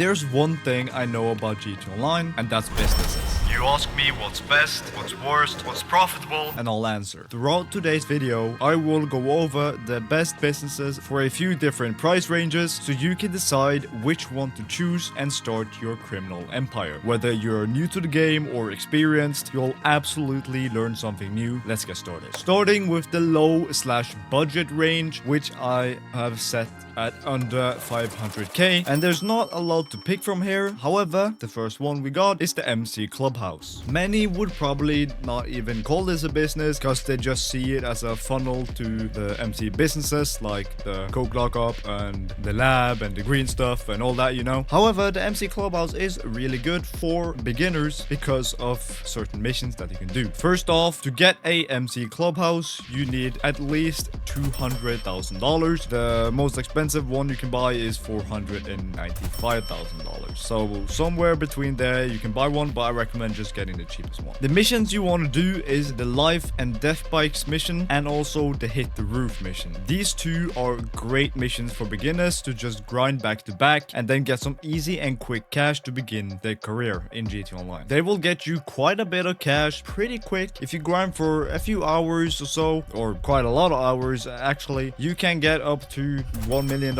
there's one thing I know about GT Online, and that's businesses. You ask me what's best, what's worst, what's profitable, and I'll answer. Throughout today's video, I will go over the best businesses for a few different price ranges so you can decide which one to choose and start your criminal empire. Whether you're new to the game or experienced, you'll absolutely learn something new. Let's get started. Starting with the low/budget range, which I have set at under 500k, and there's not a lot to pick from here. However, the first one we got is the MC Clubhouse. Many would probably not even call this a business because they just see it as a funnel to the MC businesses like the Coke Lockup and the lab and the green stuff and all that, you know. However, the MC Clubhouse is really good for beginners because of certain missions that you can do. First off, to get a MC Clubhouse, you need at least $200,000. The most expensive one you can buy is $495,000. So somewhere between there you can buy one, but I recommend just getting the cheapest one. The missions you want to do is the life and death bikes mission and also the hit the roof mission. These two are great missions for beginners to just grind back to back and then get some easy and quick cash to begin their career in GT Online. They will get you quite a bit of cash pretty quick. If you grind for a few hours or so, or quite a lot of hours actually, you can get up to $1 million,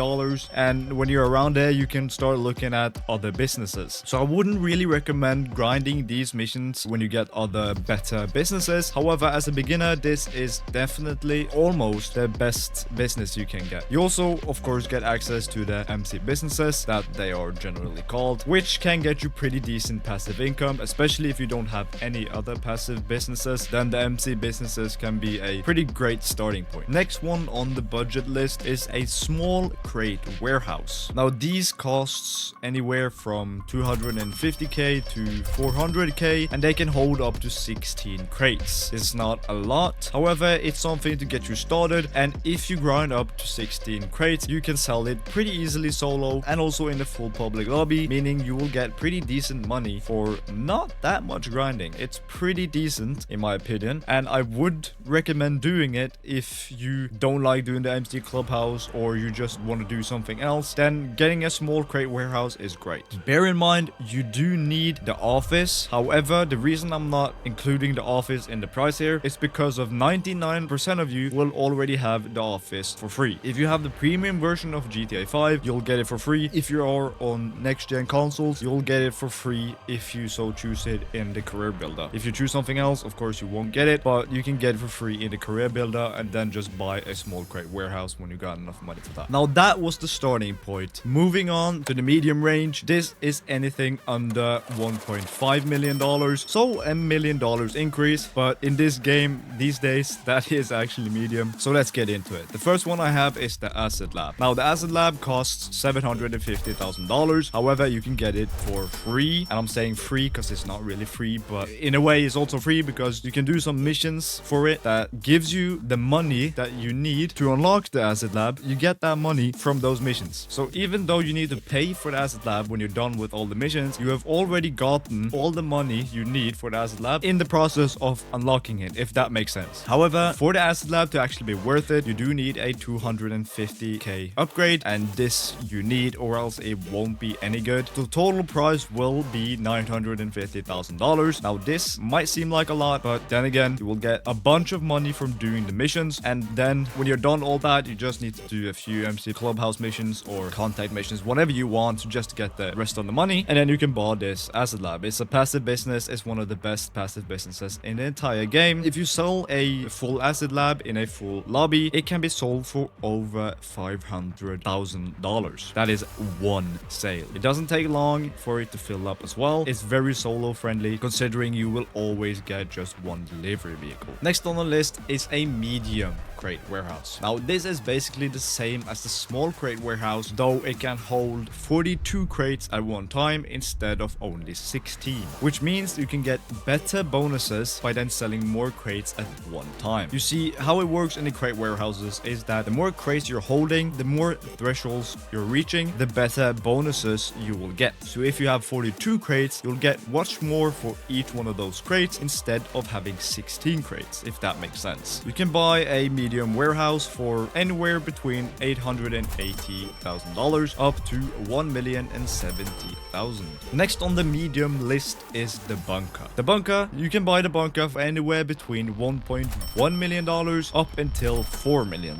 and when you're around there you can start looking at other businesses. So I wouldn't really recommend grinding these missions when you get other better businesses. However, as a beginner, this is definitely almost the best business you can get. You also of course get access to the MC businesses that they are generally called, which can get you pretty decent passive income, especially if you don't have any other passive businesses. Then the MC businesses can be a pretty great starting point. Next one on the budget list is a small crate warehouse. Now these costs anywhere from 250k to 400k, and they can hold up to 16 crates. It's not a lot, however it's something to get you started, and if you grind up to 16 crates you can sell it pretty easily solo and also in the full public lobby, meaning you will get pretty decent money for not that much grinding. It's pretty decent in my opinion, and I would recommend doing it if you don't like doing the MC Clubhouse or you just want to do something else. Then getting a small crate warehouse is great. Bear in mind you do need the office. However, the reason I'm not including the office in the price here is because of 99% of you will already have the office for free. If you have the premium version of GTA 5, you'll get it for free. If you are on next gen consoles, you'll get it for free if you so choose it in the career builder. If you choose something else, of course you won't get it, but you can get it for free in the career builder and then just buy a small crate warehouse when you got enough money for that. Now that was the starting point. Moving on to the medium range, this is anything under $1.5 million, so $1 million increase, but in this game these days that is actually medium. So let's get into it. The first one I have is the Asset Lab. Now the Asset Lab costs $750,000. However, you can get it for free, and I'm saying free because it's not really free, but in a way it's also free because you can do some missions for it that gives you the money that you need to unlock the Asset Lab. You get that money from those missions. So even though you need to pay for the Asset Lab when you're done with all the missions, you have already gotten all the money you need for the Asset Lab in the process of unlocking it, if that makes sense. However, for the Asset Lab to actually be worth it, you do need a 250k upgrade, and this you need or else it won't be any good. The total price will be $950,000. Now this might seem like a lot, but then again you will get a bunch of money from doing the missions, and then when you're done all that you just need to do a few MC Clubhouse missions or contact missions, whatever you want, just to get the rest of the money, and then you can buy this Asset Lab. It's a passive business. It's one of the best passive businesses in the entire game. If you sell a full Asset Lab in a full lobby, it can be sold for over $500,000. That is one sale. It doesn't take long for it to fill up as well. It's very solo friendly considering you will always get just one delivery vehicle. Next on the list is a medium crate warehouse. Now this is basically the same as the small crate warehouse, though it can hold 42 crates at one time instead of only 16, which means you can get better bonuses by then selling more crates at one time. You see, how it works in the crate warehouses is that the more crates you're holding, the more thresholds you're reaching, the better bonuses you will get. So if you have 42 crates, you'll get much more for each one of those crates instead of having 16 crates, if that makes sense. You can buy a medium medium warehouse for anywhere between $880,000 up to $1,070,000. Next on the medium list is the bunker. The bunker, you can buy the bunker for anywhere between $1.1 million up until $4 million.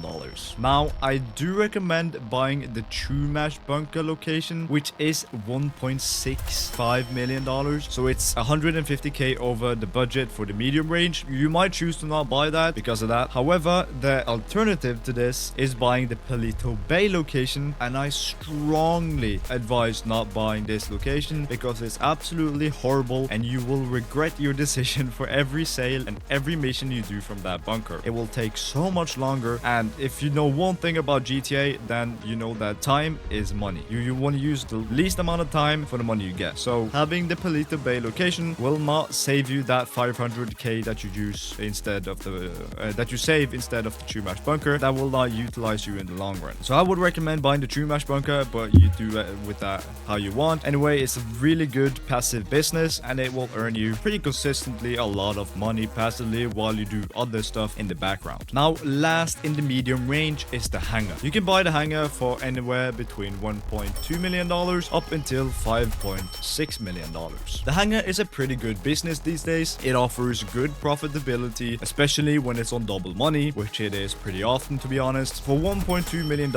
Now, I do recommend buying the True Match bunker location, which is $1.65 million. So it's 150k over the budget for the medium range. You might choose to not buy that because of that. However, the alternative to this is buying the Palito Bay location, and I strongly advise not buying this location because it's absolutely horrible and you will regret your decision for every sale and every mission you do from that bunker. It will take so much longer, and if you know one thing about GTA, then you know that time is money. You want to use the least amount of time for the money you get. So having the Palito Bay location will not save you that 500k that you use instead of the that you save instead of the True Match bunker. That will not utilize you in the long run. So I would recommend buying the True Match bunker, but you do it with that how you want. Anyway, it's a really good passive business and it will earn you pretty consistently a lot of money passively while you do other stuff in the background. Now, last in the medium range is the hangar. You can buy the hangar for anywhere between $1.2 million up until $5.6 million. The hangar is a pretty good business these days. It offers good profitability, especially when it's on double money, which it is pretty often, to be honest. For $1.2 million,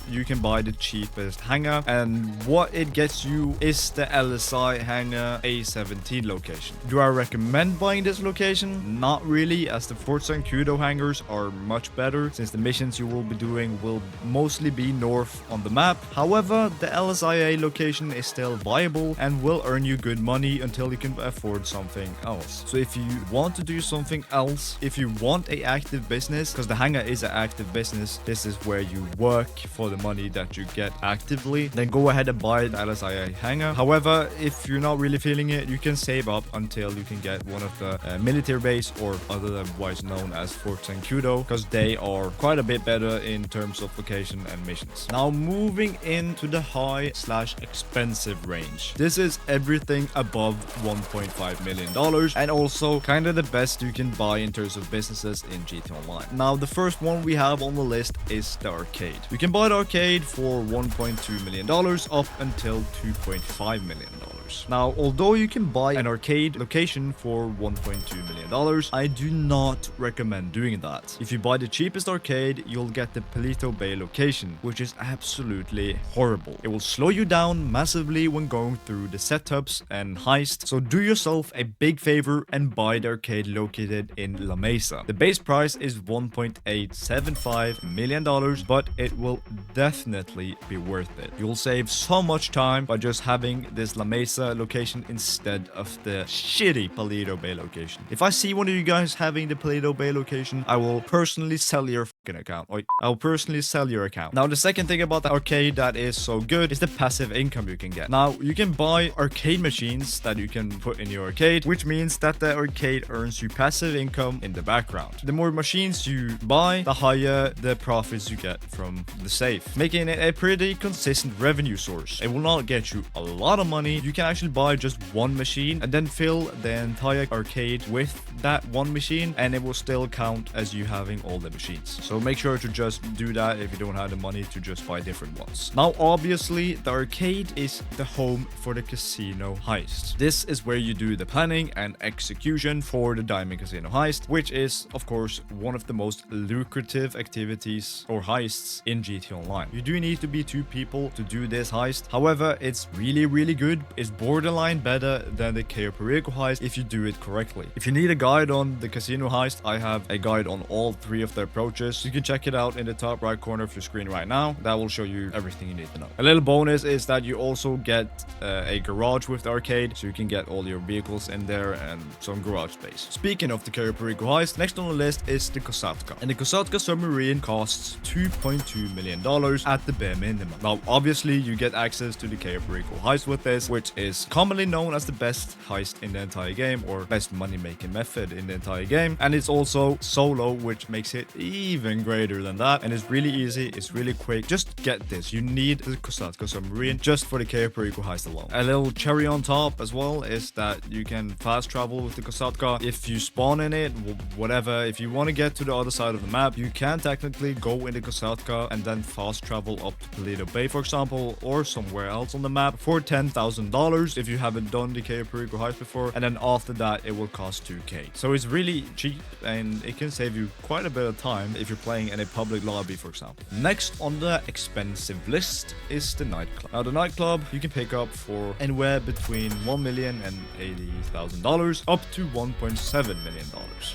you can buy the cheapest hangar, and what it gets you is the LSI hangar A17 location. Do I recommend buying this location? Not really, as the Fort Zancudo hangars are much better since the missions you will be doing will mostly be north on the map. However, the LSIA location is still viable and will earn you good money until you can afford something else. So if you want to do something else, if you want a active business, because the hangar is an active business, this is where you work for the money that you get actively, then go ahead and buy the LSIA hangar. However, if you're not really feeling it, you can save up until you can get one of the military base, or otherwise known as Fort Zancudo, because they are quite a bit better in terms of location and missions. Now, moving into the high/expensive range. This is everything above $1.5 million and also kind of the best you can buy in terms of businesses in GTA Online. Now, the first one we have on the list is the arcade. You can buy the arcade for $1.2 million up until $2.5 million. Now, although you can buy an arcade location for $1.2 million, I do not recommend doing that. If you buy the cheapest arcade, you'll get the Palito Bay location, which is absolutely horrible. It will slow you down massively when going through the setups and heist, so do yourself a big favor and buy the arcade located in La Mesa. The base price is $1.875 million, but it will definitely be worth it. You'll save so much time by just having this La Mesa location instead of the shitty Palito Bay location. If I see one of you guys having the Palito Bay location, I will personally sell your fucking account. I'll personally sell your account. Now, the second thing about the arcade that is so good is the passive income you can get. Now, you can buy arcade machines that you can put in your arcade, which means that the arcade earns you passive income in the background. The more machines you buy, the higher the profits you get from the safe, making it a pretty consistent revenue source. It will not get you a lot of money. You can actually buy just one machine and then fill the entire arcade with that one machine, and it will still count as you having all the machines. So make sure to just do that if you don't have the money to just buy different ones. Now, obviously, the arcade is the home for the casino heist. This is where you do the planning and execution for the Diamond Casino heist, which is, of course, one of the most lucrative activities or heists in GTA Online. You do need to be 2 people to do this heist. However, it's really good. It's borderline better than the Cayo Perico heist if you do it correctly. If you need a guide on the casino heist, I have a guide on all 3 of the approaches. You can check it out in the top right corner of your screen right now. That will show you everything you need to know. A little bonus is that you also get a garage with the arcade, so you can get all your vehicles in there and some garage space. Speaking of the Cayo Perico heist, next on the list is the Kosatka. And the Kosatka submarine costs $2.2 million at the bare minimum. Now, obviously, you get access to the Cayo Perico heist with this, which is commonly known as the best heist in the entire game, or best money-making method in the entire game. And it's also solo, which makes it even nothing greater than that. And it's really easy. It's really quick. Just get this. You need the Kosatka submarine just for the Cape Perico heist alone. A little cherry on top as well is that you can fast travel with the Kosatka. If you spawn in it, whatever, if you want to get to the other side of the map, you can technically go in the Kosatka and then fast travel up to Toledo Bay, for example, or somewhere else on the map for $10,000 if you haven't done the Cape Perico heist before. And then after that, it will cost 2k. So it's really cheap and it can save you quite a bit of time if you're playing in a public lobby, for example. Next on the expensive list is the nightclub. Now, the nightclub you can pick up for anywhere between $1 million and $80,000 up to $1.7 million.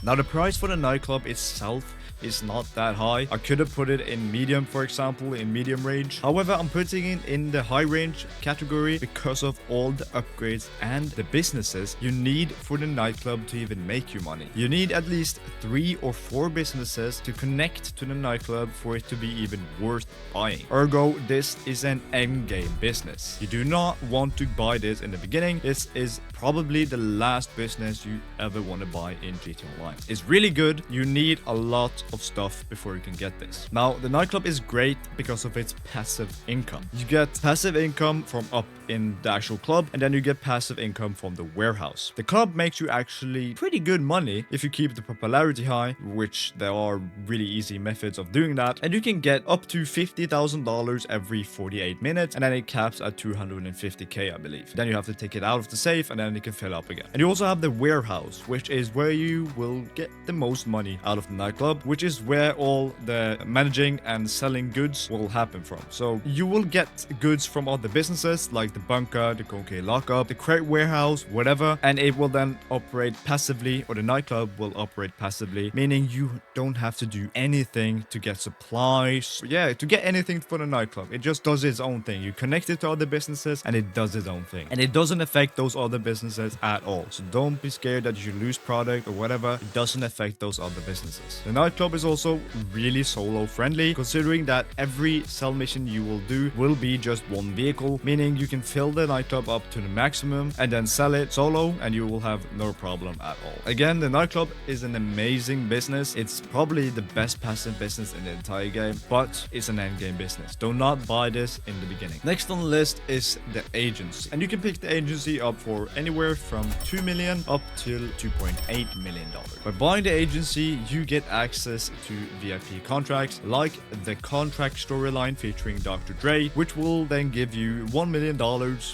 Now, the price for the nightclub itself is not that high. I could have put it in medium, for example, in medium range. However, I'm putting it in the high range category because of all the upgrades and the businesses you need for the nightclub to even make you money. You need at least 3 or 4 businesses to connect to the nightclub for it to be even worth buying. Ergo, this is an end game business. You do not want to buy this in the beginning. This is probably the last business you ever want to buy in GTA Online. It's really good. You need a lot of stuff before you can get this. Now, the nightclub is great because of its passive income. You get passive income from up in the actual club, and then you get passive income from the warehouse. The club makes you actually pretty good money if you keep the popularity high, which there are really easy methods of doing that, and you can get up to $50,000 every 48 minutes, and then it caps at 250k, I believe. Then you have to take it out of the safe, and then it can fill up again. And you also have the warehouse, which is where you will get the most money out of the nightclub, which is where all the managing and selling goods will happen from. So you will get goods from other businesses like the bunker, the cocaine lockup, the crate warehouse, whatever, and it will then operate passively, or the nightclub will operate passively, meaning you don't have to do anything to get supplies. Yeah, to get anything for the nightclub. It just does its own thing. You connect it to other businesses and it does its own thing. And it doesn't affect those other businesses at all. So don't be scared that you lose product or whatever. It doesn't affect those other businesses. The nightclub is also really solo friendly, considering that every sell mission you will do will be just one vehicle, meaning you can fill the nightclub up to the maximum and then sell it solo and you will have no problem at all. Again, the nightclub is an amazing business. It's probably the best passive business in the entire game, but it's an end game business. Do not buy this in the beginning. Next on the list is the agency, and you can pick the agency up for anywhere from $2 million up till $2.8 million. By buying the agency, you get access to VIP contracts like the contract storyline featuring Dr. Dre, which will then give you $1 million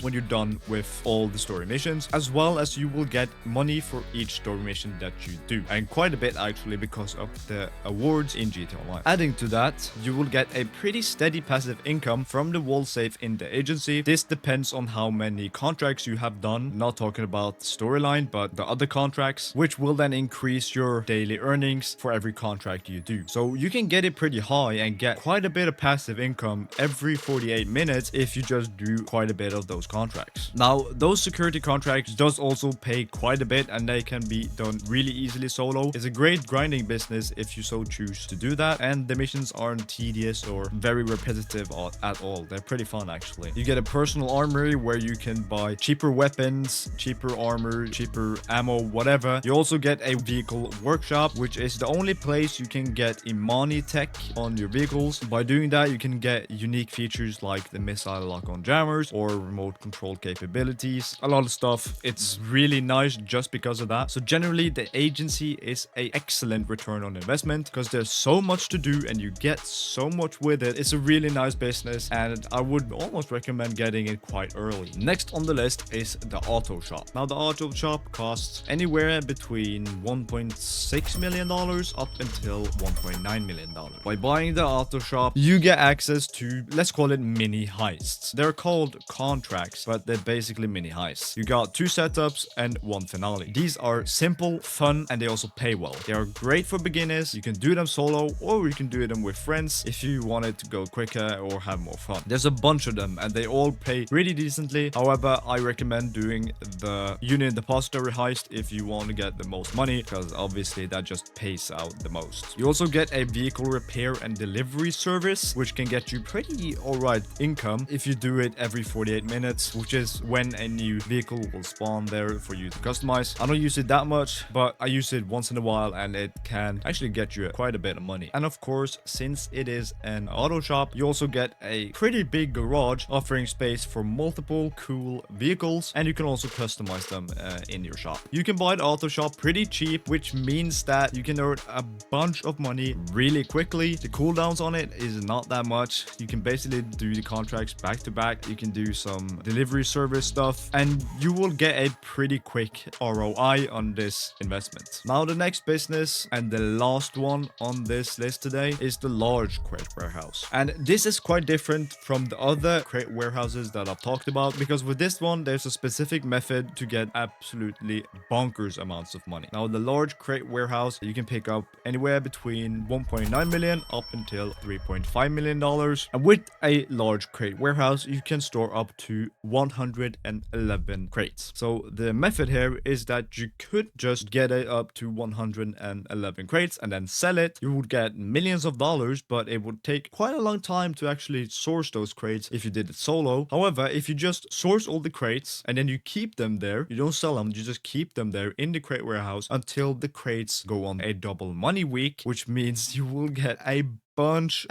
when you're done with all the story missions, as well as you will get money for each story mission that you do, and quite a bit actually because of the awards in GTA Online. Adding to that, you will get a pretty steady passive income from the wall safe in the agency. This depends on how many contracts you have done, not talking about the storyline but the other contracts, which will then increase your daily earnings for every contract you do. So you can get it pretty high and get quite a bit of passive income every 48 minutes if you just do quite a bit of those contracts. Now, those security contracts does also pay quite a bit and they can be done really easily solo. It's a great grinding business if you so choose to do that, and the missions aren't tedious or very repetitive at all. They're pretty fun actually. You get a personal armory where you can buy cheaper weapons, cheaper armor, cheaper ammo, whatever. You also get a vehicle workshop, which is the only place you can get Imani tech on your vehicles. By doing that, you can get unique features like the missile lock-on jammers or remote control capabilities. A lot of stuff. It's really nice just because of that. So generally, the agency is an excellent return on investment because there's so much to do and you get so much with it. It's a really nice business and I would almost recommend getting it quite early. Next on the list is the auto shop. Now, the auto shop costs anywhere between $1.6 million up until $1.9 million. By buying the auto shop, you get access to, let's call it mini heists. They're called contracts, but they're basically mini heists. You got 2 setups and 1 finale. These are simple, fun, and they also pay well. They are great for beginners. You can do them solo or you can do them with friends if you want it to go quicker or have more fun. There's a bunch of them and they all pay really decently. However, I recommend doing the Union Depository heist if you want to get the most money, because obviously that just pays out the most. You also get a vehicle repair and delivery service, which can get you pretty alright income if you do it every 48 minutes, which is when a new vehicle will spawn there for you to customize. I don't use it that much, but I use it once in a while and it can actually get you quite a bit of money. And of course, since it is an auto shop, you also get a pretty big garage offering space for multiple cool vehicles, and you can also customize them in your shop. You can buy the auto shop pretty cheap, which means that you can earn a bunch of money really quickly. The cooldowns on it is not that much. You can basically do the contracts back to back. You can do some delivery service stuff, and you will get a pretty quick ROI on this investment. Now, the next business and the last one on this list today is the large crate warehouse. And this is quite different from the other crate warehouses that I've talked about, because with this one, there's a specific method to get absolutely bonkers amounts of money. Now, the large crate warehouse, you can pick up anywhere between 1.9 million up until 3.5 million dollars. And with a large crate warehouse, you can store up to 111 crates. So the method here is that you could just get it up to 111 crates and then sell it. You would get millions of dollars, but it would take quite a long time to actually source those crates if you did it solo. However, if you just source all the crates and then you keep them there, you don't sell them, you just keep them there in the crate warehouse until the crates go on a double money week, which means you will get a bunch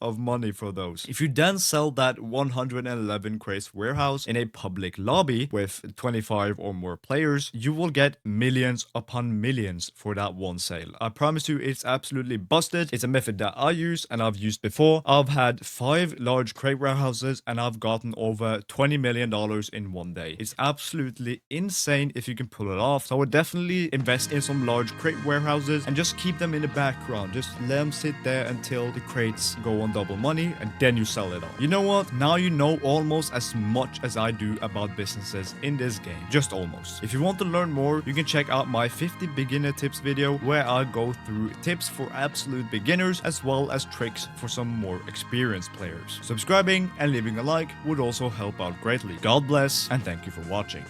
of money for those. If you then sell that 111 crates warehouse in a public lobby with 25 or more players, you will get millions upon millions for that one sale. I promise you, it's absolutely busted. It's a method that I use and I've used before. I've had 5 large crate warehouses and I've gotten over $20 million in one day. It's absolutely insane if you can pull it off. So I would definitely invest in some large crate warehouses and just keep them in the background. Just let them sit there until the crates go on double money, and then you sell it all. You know what? Now you know almost as much as I do about businesses in this game. Just almost. If you want to learn more, you can check out my 50 beginner tips video where I go through tips for absolute beginners as well as tricks for some more experienced players. Subscribing and leaving a like would also help out greatly. God bless and thank you for watching.